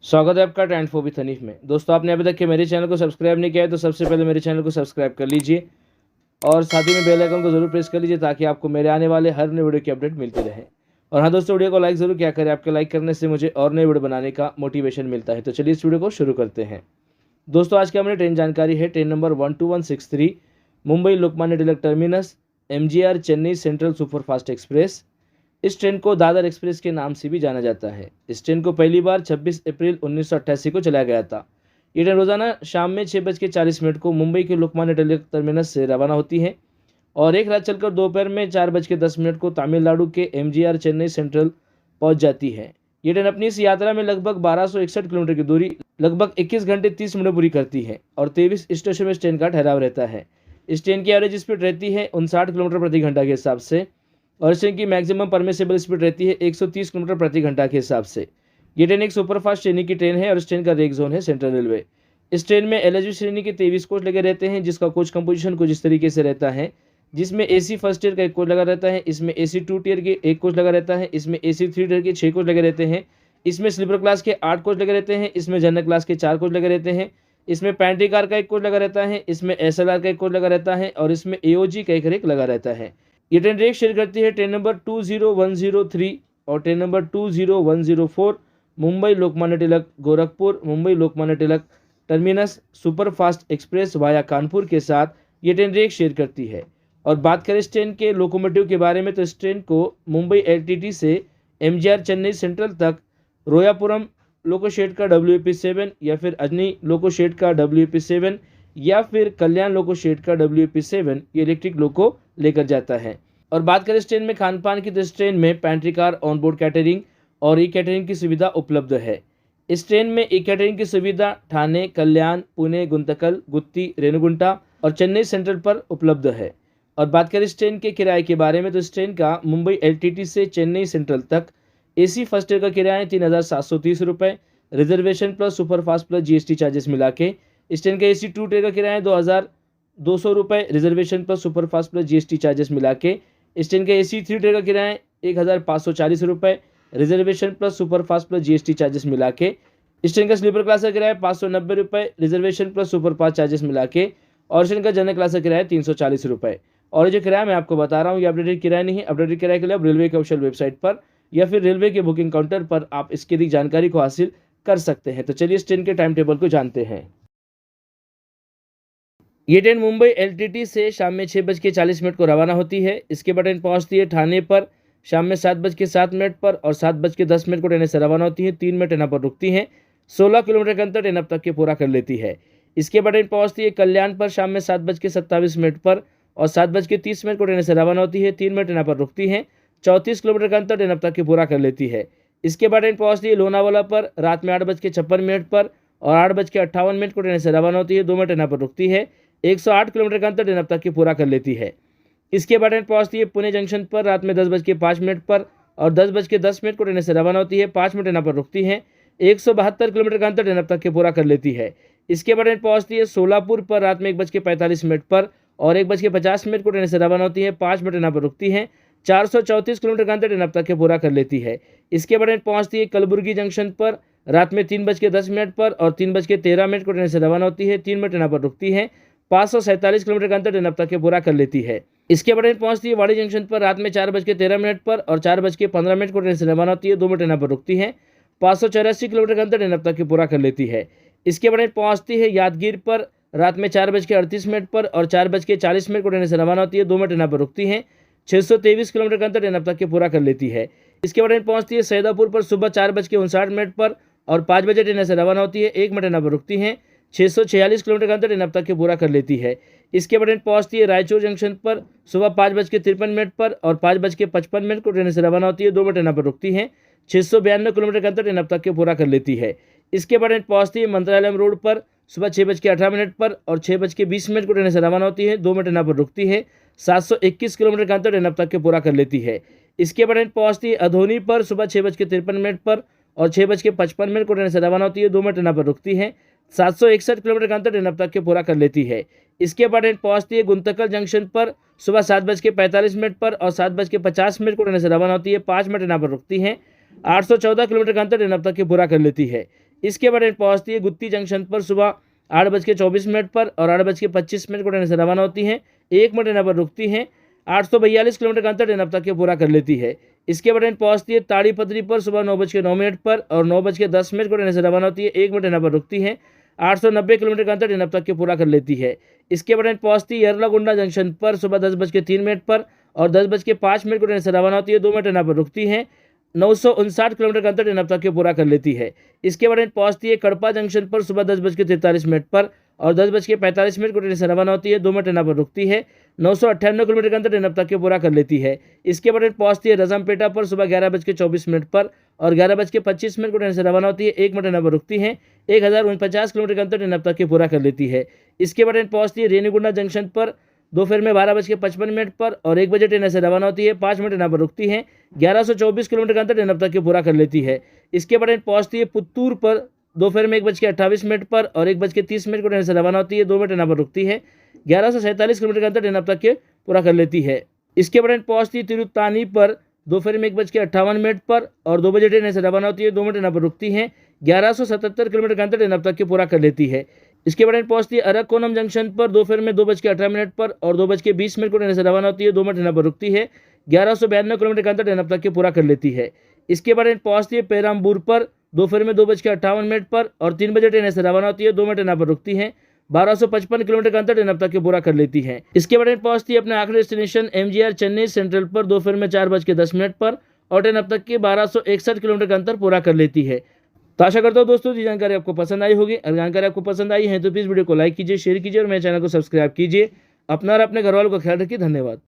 स्वागत है आपका ट्रेंड फॉर विथ हनीफ में। दोस्तों, आपने अभी तक के मेरे चैनल को सब्सक्राइब नहीं किया है तो सबसे पहले मेरे चैनल को सब्सक्राइब कर लीजिए और साथ ही में बेल आइकन को जरूर प्रेस कर लीजिए ताकि आपको मेरे आने वाले हर नए वीडियो की अपडेट मिलती रहे। और हाँ दोस्तों, वीडियो को लाइक जरूर किया करें, आपके लाइक करने से मुझे और नए वीडियो बनाने का मोटिवेशन मिलता है। तो चलिए इस वीडियो को शुरू करते हैं। दोस्तों, आज की हमारी ट्रेन जानकारी है train number 12163 Mumbai Lokmanya Tilak terminus MGR Chennai central superfast express. इस ट्रेन को दादर एक्सप्रेस के नाम से भी जाना जाता है। इस ट्रेन को पहली बार 26 अप्रैल 1988 को चलाया गया था। ये ट्रेन रोजाना शाम में 6:40 को मुंबई के लोकमान्य तिलक टर्मिनस से रवाना होती है और एक रात चलकर दोपहर में 4:10 को तमिलनाडु के MGR चेन्नई सेंट्रल पहुंच जाती है। ये ट्रेन अपनी इस यात्रा में लगभग 1261 किलोमीटर की दूरी लगभग 21 घंटे 30 मिनट पूरी करती है और 23 स्टेशन में इस ट्रेन का ठहराव रहता है। इस ट्रेन की एवरेज स्पीड रहती है 59 किलोमीटर प्रति घंटा के हिसाब से और इस ट्रेन की मैक्सिमम परमिसेबल स्पीड रहती है 130 किलोमीटर प्रति घंटा के हिसाब से। ये ट्रेन एक सुपरफास्ट श्रेणी की ट्रेन है और इस ट्रेन का रेक जोन है सेंट्रल रेलवे। इस ट्रेन में LHV श्रेणी के 23 कोच लगे रहते हैं, जिसका कोच कंपोजिशन कुछ इस तरीके से रहता है, जिसमें AC फर्स्ट ईयर का एक कोच लगा रहता है, इसमें AC 2 टीयर के एक कोच लगा रहता है, इसमें AC 3 टीयर के 6 कोच लगे रहते हैं, इसमें स्लीपर क्लास के 8 कोच लगे रहते हैं, इसमें जनरल क्लास के 4 कोच लगे रहते हैं, इसमें पैंट्री कार का एक कोच लगा रहता है, इसमें SLR का एक कोच लगा रहता है और इसमें AOG का एक रेक लगा रहता है। ये ट्रेन रेक शेयर करती है ट्रेन नंबर 20103 और train number 20104 Mumbai Lokmanya Tilak Gorakhpur Mumbai Lokmanya Tilak terminus superfast express via Kanpur के साथ ये ट्रेन रेक शेयर करती है। और बात करें इस ट्रेन के लोकोमोटिव के बारे में तो इस ट्रेन को मुंबई LTT से MGR चेन्नई सेंट्रल तक रोयापुरम लोको शेड का WP7 या फिर अजनी लोको शेड का WP7 या फिर कल्याण लोको शेड का WP7 ये इलेक्ट्रिक लोको लेकर जाता है। और बात करें इस ट्रेन में खान पान की तो इस ट्रेन में पैंट्री कार ऑनबोर्ड कैटरिंग और ई कैटरिंग की सुविधा उपलब्ध है। इस ट्रेन में ई कैटरिंग की सुविधा ठाणे, कल्याण, पुणे, गुंतकल, गुत्ती, रेणुगुंटा और चेन्नई सेंट्रल पर उपलब्ध है। और बात करें इस ट्रेन के किराए के बारे में तो इस ट्रेन का मुंबई LTT से चेन्नई सेंट्रल तक AC फर्स्ट ईयर का किराया 3,730 रुपये, reservation plus superfast plus GST charges मिला के। इस ट्रेन का AC 2 टीयर का किराया 2,200 रुपये, reservation plus superfast plus GST charges मिला के। इस ट्रेन का AC 3 टीयर का किराया 1,540 रुपये, reservation plus superfast plus GST charges मिला के। इस ट्रेन का स्लीपर क्लास का किराया 590 रुपये, रिजर्वेशन प्लस सुपरफास्ट चार्जेस मिला के। और इस ट्रेन का जनरल क्लास का किराया 340 रुपये। और ये जो किराया मैं आपको बता रहा हूँ ये अपडेटेड किराया नहीं है। अपडेटेड किराए के लिए आप रेलवे के ऑफिशियल वेबसाइट पर या फिर रेलवे के बुकिंग काउंटर पर आप इसकी अधिक जानकारी को हासिल कर सकते हैं। तो चलिए इस ट्रेन के टाइम टेबल को जानते हैं। ये ट्रेन मुंबई LTT से शाम में 6:40 को रवाना होती है। इसके बाद ट्रेन पहुंचती है ठाणे पर शाम में 7:07 पर और 7:10 को ट्रेन से रवाना होती है। 3 मिनट ट्रेन पर रुकती है। 16 किलोमीटर का अंतर ट्रेन अब तक के पूरा कर लेती है। इसके बाद ट्रेन पहुंचती है कल्याण पर शाम में 7:27 पर और 7:30 को ट्रेन से रवाना होती है। 3 मिनट ट्रेन पर रुकती है। 34 किलोमीटर का अंतर ट्रेन अब तक के पूरा कर लेती है। इसके बाद ट्रेन पहुंचती है लोनावाला पर रात में 8:56 पर और 8:58 को ट्रेन से रवाना होती है। 2 मिनट ट्रेन पर रुकती है। 108 किलोमीटर का अंतर ट्रेन अब तक की पूरा कर लेती है। इसके बाद ट्रेन पहुंचती है पुणे जंक्शन पर रात में 10:05 पर और 10:10 को ट्रेन से रवाना होती है। 5 मिनट ट्रेन पर रुकती है। 172 किलोमीटर का अंतर ट्रेन अब तक के पूरा कर लेती है। इसके बाद ट्रेन पहुंचती है सोलापुर पर रात में 1:45 पर और 1:50 को ट्रेन से रवाना होती है। 5 मिनट ट्रेन पर रुकती है। 434 किलोमीटर का अंतर ट्रेन अब तक के पूरा कर लेती है। इसके बाद ट्रेन पहुंचती है कलबुर्गी जंक्शन पर रात में 3:10 पर और 3:13 को ट्रेन से रवाना होती है। 3 मिनट ट्रेन पर रुकती है। 547 किलोमीटर का अंतर ट्रेन अब तक के पूरा कर लेती है। इसके बाद ट्रेन पहुंचती है वाड़ी जंक्शन पर रात में 4:13 पर और 4:15 को ट्रेन से रवाना होती है। 2 मिनट ट्रेन पर रुकती है। 584 किलोमीटर का अंतर ट्रेन अब तक के पूरा कर लेती है। इसके बाद ट्रेन पहुंचती है यादगीर पर रात में 4:38 पर और 4:40 को ट्रेन से रवाना होती है। 2 मिनट ट्रेन पर रुकती है। 623 किलोमीटर का अंतर ट्रेन अब तक के पूरा कर लेती है। इसके बाद ट्रेन पहुंचती है सैदापुर पर सुबह 4:59 पर और 5 बजे ट्रेन से रवाना होती है। 1 मिनट ट्रेन पर रुकती है। 646 किलोमीटर का अंतर ट्रेन अब तक के पूरा कर लेती है। इसके बाद ट्रेन पहुंचती है रायचूर जंक्शन पर सुबह 5:53 पर और 5:55 को ट्रेन से रवाना होती है। 2 मिनट ट्रेन पर रुकती है। 692 किलोमीटर का अंतर ट्रेन अब तक के पूरा कर लेती है। इसके बाद ट्रेन पहुंचती है मंत्रालयम रोड पर सुबह 6:18 पर और 6:20 को ट्रेन से रवाना होती है। 2 मिनट ट्रेन पर रुकती है। 721 किलोमीटर का अंतर ट्रेन अब तक के पूरा कर लेती है। इसके बाद ट्रेन पहुंचती है अधोनी पर सुबह 6:53 पर और 6:55 को ट्रेन से रवाना होती है। 2 मिनट ट्रेन पर रुकती है। 761 किलोमीटर का अंतर ट्रेन अब तक के पूरा कर लेती है। इसके बाद ट्रेन पहुंचती है गुंतकल जंक्शन पर सुबह 7:45 पर और 7:50 को ट्रेन से रवाना होती है। 5 मिनट ट्रेन पर रुकती है। 814 किलोमीटर का अंतर ट्रेन अब तक के पूरा कर लेती है। इसके बाद ट्रेन पहुँचती है गुत्ती जंक्शन पर सुबह 8:24 पर और 8:25 को ट्रेन से रवाना होती है। 1 मिनट ट्रेन पर रुकती है। 842 किलोमीटर का अंतर ट्रेन अब तक के पूरा कर लेती है। इसके बाद ट्रेन पहुँचती है ताड़ीपत्री पर सुबह 9:09 पर और 9:10 को ट्रेन से रवाना होती है। 1 मिनट ट्रेन पर रुकती है। 890 किलोमीटर का अंतर ट्रेन अब तक के पूरा कर लेती है। इसके बाद ट्रेन पहुँचती है यरलागुंडा जंक्शन पर सुबह 10:03 पर और 10:05 को ट्रेन से रवाना होती है। 2 मिनट ट्रेन पर रुकती है। 959 किलोमीटर का अंतर ट्रेन अब तक के पूरा कर लेती है। इसके बाद ट्रेन पहुँचती है कड़पा जंक्शन पर सुबह 10:43 पर और 10:45 को ट्रेन से रवाना होती है। 2 मिनट ट्रेन पर रुकती है। 998 किलोमीटर का अंतर ट्रेन अब तक के पूरा कर लेती है। इसके बाद ट्रेन पहुँचती है रजमपेटा पर सुबह 11:24 पर और 11:25 को ट्रेन से रवाना होती है। 1 मिनट ट्रेन पर रुकती है। 1049 किलोमीटर का अंतर ट्रेन अब तक के पूरा कर लेती है। इसके बाद ट्रेन पहुँचती है रेनीगुंडा जंक्शन पर दोपहर में 12:55 पर और 1 बजे ट्रेन से रवाना होती है। 5 मिनट ट्रेन पर रुकती है। 1124 किलोमीटर का अंतर ट्रेन अब तक के पूरा कर लेती है। इसके बाद ट्रेन पहुँचती है पुत्तूर पर दोपहर में 1:28 पर और 1:30 को ट्रेन से रवाना होती है। 2 मिनट ट्रेन पर रुकती है। 1147 किलोमीटर का अंतर ट्रेन अब तक के पूरा कर लेती है। इसके बाद ट्रेन पहुँचती है तिरुत्तानी पर दोपहर में 1:58 पर और 2 बजे ट्रेन से रवाना होती है। 2 मिनट ट्रेन पर रुकती है। 1177 किलोमीटर का अंतर ट्रेन अब तक के पूरा कर लेती है। इसके बाद ट्रेन पहुँचती है अरककोनम जंक्शन पर दोपहर में 2:18 पर और 2:20 को ट्रेन से रवाना होती है। 2 मिनट ट्रेन पर रुकती है। 1192 किलोमीटर का अंतर ट्रेन अब तक के पूरा कर लेती है। इसके बाद ट्रेन पहुँचती है पेराम्बूर पर दोपहर में 2:58 पर और 3 बजे ट्रेन से रवाना होती है। 2 मिनट ट्रेन पर रुकती है। 1255 किलोमीटर का अंतर ट्रेन अब तक के पूरा कर लेती है। इसके बाद ट्रेन पहुँचती है अपने आखिरी डेस्टिनेशन MGR चेन्नई सेंट्रल पर दोपहर में 4:10 पर और ट्रेन अब तक के 1261 किलोमीटर का अंतर पूरा कर लेती है। तो आशा करता हूँ दोस्तों ये जानकारी आपको पसंद आई होगी। अगर जानकारी आपको पसंद आई है तो प्लीज़ वीडियो को लाइक कीजिए, शेयर कीजिए और मेरे चैनल को सब्सक्राइब कीजिए। अपना और अपने घर वालों का ख्याल रखिए। धन्यवाद।